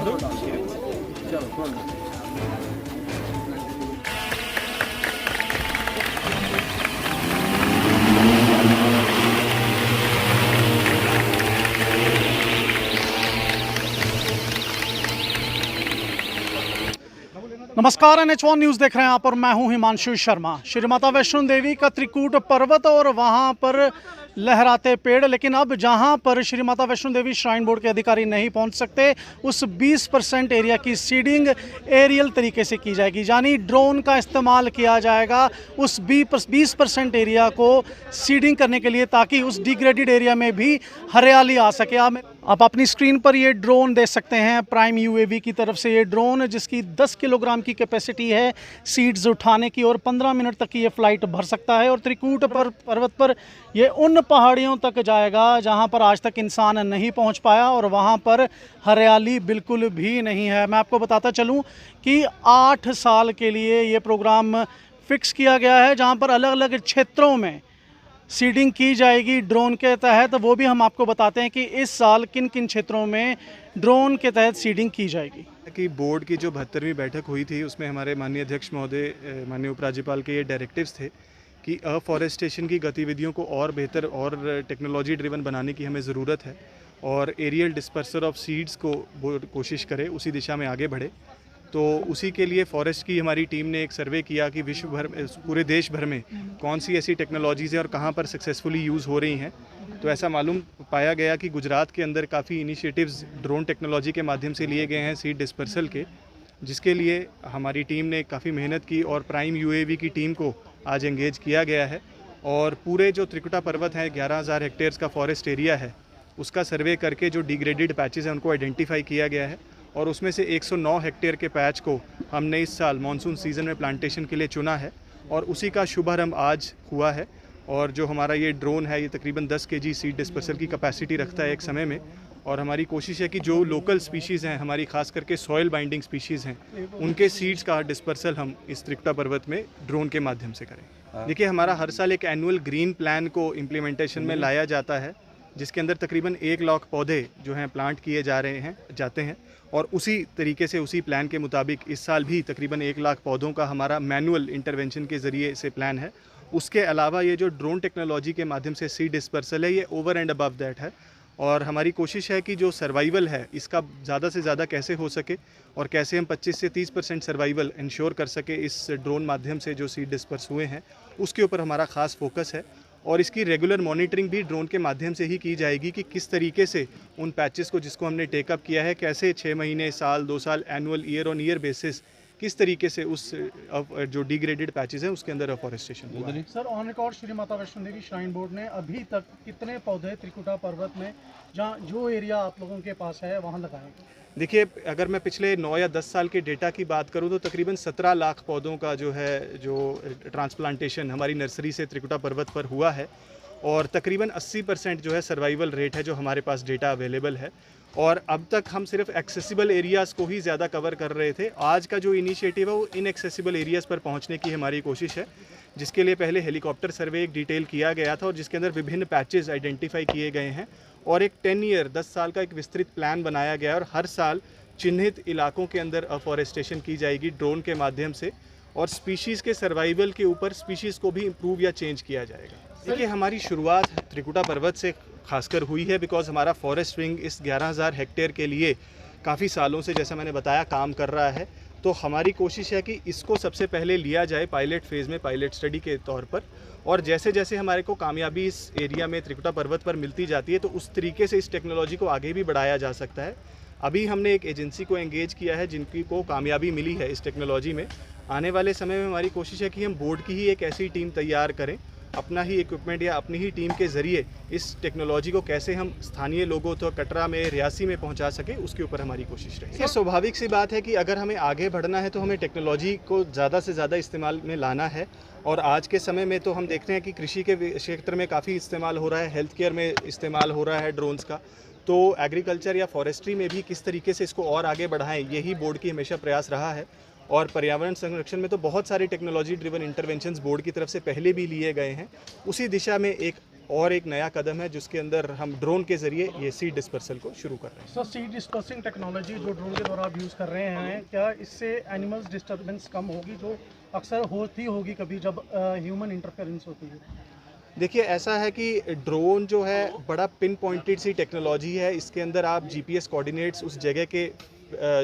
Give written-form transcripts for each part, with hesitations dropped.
नमस्कार, NH1 news देख रहे हैं आप और मैं हूं हिमांशु शर्मा। श्री माता वैष्णो देवी का त्रिकूट पर्वत और वहां पर लहराते पेड़, लेकिन अब जहां पर श्री माता वैष्णो देवी श्राइन बोर्ड के अधिकारी नहीं पहुंच सकते, उस 20% एरिया की सीडिंग एरियल तरीके से की जाएगी, यानी ड्रोन का इस्तेमाल किया जाएगा उस 20% एरिया को सीडिंग करने के लिए, ताकि उस डिग्रेडेड एरिया में भी हरियाली आ सके। आप अपनी स्क्रीन पर ये ड्रोन देख सकते हैं, प्राइम UAV की तरफ से ये ड्रोन, जिसकी 10 किलोग्राम की कैपेसिटी है सीड्स उठाने की, और 15 मिनट तक ये फ्लाइट भर सकता है। और त्रिकूट पर्वत पर ये उन पहाड़ियों तक जाएगा जहां पर आज तक इंसान नहीं पहुंच पाया, और वहां पर हरियाली बिल्कुल भी नहीं है। मैं आपको बताता चलूं कि 8 साल के लिए ये प्रोग्राम फिक्स किया गया है, जहां पर अलग अलग क्षेत्रों में सीडिंग की जाएगी ड्रोन के तहत। वो भी हम आपको बताते हैं कि इस साल किन किन क्षेत्रों में ड्रोन के तहत सीडिंग की जाएगी। कि बोर्ड की जो 72वीं बैठक हुई थी, उसमें हमारे माननीय अध्यक्ष महोदय, माननीय उपराज्यपाल के ये डायरेक्टिव्स थे कि अफॉरेस्टेशन की गतिविधियों को और बेहतर और टेक्नोलॉजी ड्रिवन बनाने की हमें ज़रूरत है, और एरियल डिस्पर्सर ऑफ सीड्स को कोशिश करे, उसी दिशा में आगे बढ़े। तो उसी के लिए फॉरेस्ट की हमारी टीम ने एक सर्वे किया कि विश्व भर में, पूरे देश भर में कौन सी ऐसी टेक्नोलॉजीज़ हैं और कहाँ पर सक्सेसफुली यूज़ हो रही हैं। तो ऐसा मालूम पाया गया कि गुजरात के अंदर काफ़ी इनिशिएटिव्स ड्रोन टेक्नोलॉजी के माध्यम से लिए गए हैं सीड डिस्पर्सल के, जिसके लिए हमारी टीम ने काफ़ी मेहनत की और प्राइम UAV की टीम को आज एंगेज किया गया है। और पूरे जो त्रिकुटा पर्वत है, 11,000 हेक्टेयर्स का फॉरेस्ट एरिया है, उसका सर्वे करके जो डिग्रेडेड पैचेज़ हैं उनको आइडेंटिफाई किया गया है, और उसमें से 109 हेक्टेयर के पैच को हमने इस साल मानसून सीज़न में प्लांटेशन के लिए चुना है, और उसी का शुभारंभ आज हुआ है। और जो हमारा ये ड्रोन है, ये तकरीबन 10 kg सीड डिस्पर्सल की कैपेसिटी रखता है एक समय में, और हमारी कोशिश है कि जो लोकल स्पीशीज़ हैं हमारी, खास करके सॉइल बाइंडिंग स्पीशीज़ हैं, उनके सीड्स का डिस्पर्सल हम इस त्रिकुटा पर्वत में ड्रोन के माध्यम से करें। देखिए, हमारा हर साल एक एनुअल ग्रीन प्लान को इम्प्लीमेंटेशन में लाया जाता है, जिसके अंदर तकरीबन 1 लाख पौधे जो हैं प्लांट किए जाते हैं, और उसी तरीके से, उसी प्लान के मुताबिक इस साल भी तकरीबन 1 लाख पौधों का हमारा मैनुअल इंटरवेंशन के ज़रिए से प्लान है। उसके अलावा ये जो ड्रोन टेक्नोलॉजी के माध्यम से सीड डिस्पर्सल है, ये ओवर एंड अबव दैट है, और हमारी कोशिश है कि जो सर्वाइवल है इसका ज़्यादा से ज़्यादा कैसे हो सके, और कैसे हम 25 से 30% सर्वाइवल इंश्योर कर सके इस ड्रोन माध्यम से जो सीड डिस्पर्स हुए हैं, उसके ऊपर हमारा ख़ास फोकस है। और इसकी रेगुलर मॉनिटरिंग भी ड्रोन के माध्यम से ही की जाएगी कि किस तरीके से उन पैचेस को, जिसको हमने टेकअप किया है, कैसे 6 महीने, साल, 2 साल, annual, year on year basis, किस तरीके से उस जो डिग्रेडेड पैचेस हैं उसके अंदर अफॉरेस्टेशन हुआ है। Sir, on record Shri Mata Vaishno Devi shrine board ने अभी तक कितने पौधे त्रिकुटा पर्वत में, जहाँ जो एरिया आप लोगों के पास है, वहाँ लगाए? देखिए, अगर मैं पिछले 9 या 10 साल के डेटा की बात करूं तो तकरीबन 17 लाख पौधों का जो ट्रांसप्लांटेशन हमारी नर्सरी से त्रिकुटा पर्वत पर हुआ है, और तकरीबन 80% जो है सर्वाइवल रेट है, जो हमारे पास डेटा अवेलेबल है। और अब तक हम सिर्फ एक्सेसिबल एरियाज़ को ही ज़्यादा कवर कर रहे थे। आज का जो इनिशिएटिव है वो इनएक्सेसिबल एरियाज़ पर पहुंचने की हमारी कोशिश है, जिसके लिए पहले हेलीकॉप्टर सर्वे एक डिटेल किया गया था, और जिसके अंदर विभिन्न पैचेस आइडेंटिफाई किए गए हैं, और एक 10 साल का एक विस्तृत प्लान बनाया गया है, और हर साल चिन्हित इलाकों के अंदर अफॉरेस्टेशन की जाएगी ड्रोन के माध्यम से, और स्पीशीज़ के सर्वाइवल के ऊपर स्पीशीज़ को भी इम्प्रूव या चेंज किया जाएगा। देखिए, हमारी शुरुआत त्रिकुटा पर्वत से खासकर हुई है, बिकॉज हमारा फॉरेस्ट विंग इस 11,000 हेक्टेयर के लिए काफ़ी सालों से, जैसा मैंने बताया, काम कर रहा है। तो हमारी कोशिश है कि इसको सबसे पहले लिया जाए पायलट फेज़ में, पायलट स्टडी के तौर पर, और जैसे जैसे हमारे को कामयाबी इस एरिया में त्रिकुटा पर्वत पर मिलती जाती है, तो उस तरीके से इस टेक्नोलॉजी को आगे भी बढ़ाया जा सकता है। अभी हमने एक एजेंसी को एंगेज किया है जिनकी को कामयाबी मिली है इस टेक्नोलॉजी में। आने वाले समय में हमारी कोशिश है कि हम बोर्ड की ही एक ऐसी टीम तैयार करें, अपना ही इक्विपमेंट या अपनी ही टीम के ज़रिए इस टेक्नोलॉजी को कैसे हम स्थानीय लोगों तक, कटरा में, रियासी में पहुंचा सकें, उसके ऊपर हमारी कोशिश रहेगी। ये स्वाभाविक सी बात है कि अगर हमें आगे बढ़ना है तो हमें टेक्नोलॉजी को ज़्यादा से ज़्यादा इस्तेमाल में लाना है, और आज के समय में तो हम देखते हैं कि कृषि के क्षेत्र में काफ़ी इस्तेमाल हो रहा है, हेल्थ केयर में इस्तेमाल हो रहा है ड्रोन्स का, तो एग्रीकल्चर या फॉरेस्ट्री में भी किस तरीके से इसको और आगे बढ़ाएं, यही बोर्ड की हमेशा प्रयास रहा है। और पर्यावरण संरक्षण में तो बहुत सारे टेक्नोलॉजी ड्रिवन इंटरवेंशंस बोर्ड की तरफ से पहले भी लिए गए हैं। उसी दिशा में एक और एक नया कदम है जिसके अंदर हम ड्रोन के ज़रिए ये सीड डिस्पर्सल को शुरू कर रहे हैं। सर, सीड डिस्पर्सिंग टेक्नोलॉजी जो ड्रोन के द्वारा आप यूज़ कर रहे हैं, क्या इससे एनिमल्स डिस्टर्बेंस कम होगी, जो अक्सर होती होगी कभी जब ह्यूमन इंटरफेरेंस होती है? देखिए, ऐसा है कि ड्रोन जो है बड़ा पिन पॉइंटेड सी टेक्नोलॉजी है। इसके अंदर आप जीपीएस कोऑर्डिनेट्स उस जगह के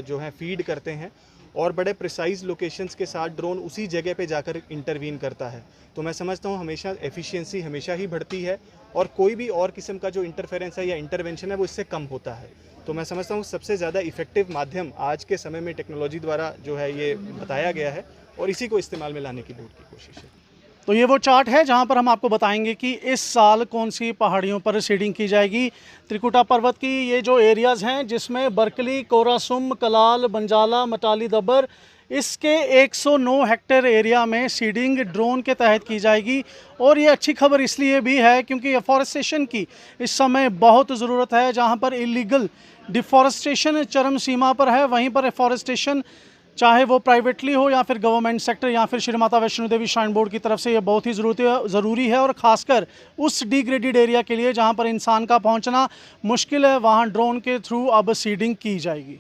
जो हैं फीड करते हैं और बड़े प्रिसाइज लोकेशंस के साथ ड्रोन उसी जगह पे जाकर इंटरवीन करता है। तो मैं समझता हूँ हमेशा एफिशिएंसी हमेशा ही बढ़ती है और कोई भी और किस्म का जो इंटरफेरेंस है या इंटरवेंशन है वो इससे कम होता है। तो मैं समझता हूँ सबसे ज़्यादा इफेक्टिव माध्यम आज के समय में टेक्नोलॉजी द्वारा जो है ये बताया गया है और इसी को इस्तेमाल में लाने की बोर्ड की कोशिश है। तो ये वो चार्ट है जहां पर हम आपको बताएंगे कि इस साल कौन सी पहाड़ियों पर सीडिंग की जाएगी। त्रिकुटा पर्वत की ये जो एरियाज़ हैं जिसमें बर्कली, कोरासुम, कलाल, बंजाला, मटाली दब्बर, इसके 109 हेक्टेयर एरिया में सीडिंग ड्रोन के तहत की जाएगी। और ये अच्छी खबर इसलिए भी है क्योंकि एफॉरेस्टेशन की इस समय बहुत ज़रूरत है। जहां पर इलीगल डिफॉरेस्टेशन चरम सीमा पर है, वहीं पर एफॉरेस्टेशन चाहे वो प्राइवेटली हो या फिर गवर्नमेंट सेक्टर या फिर श्री माता वैष्णो देवी श्राइन बोर्ड की तरफ से ये बहुत ही ज़रूरी है। और ख़ासकर उस डिग्रेडेड एरिया के लिए जहां पर इंसान का पहुंचना मुश्किल है, वहां ड्रोन के थ्रू अब सीडिंग की जाएगी।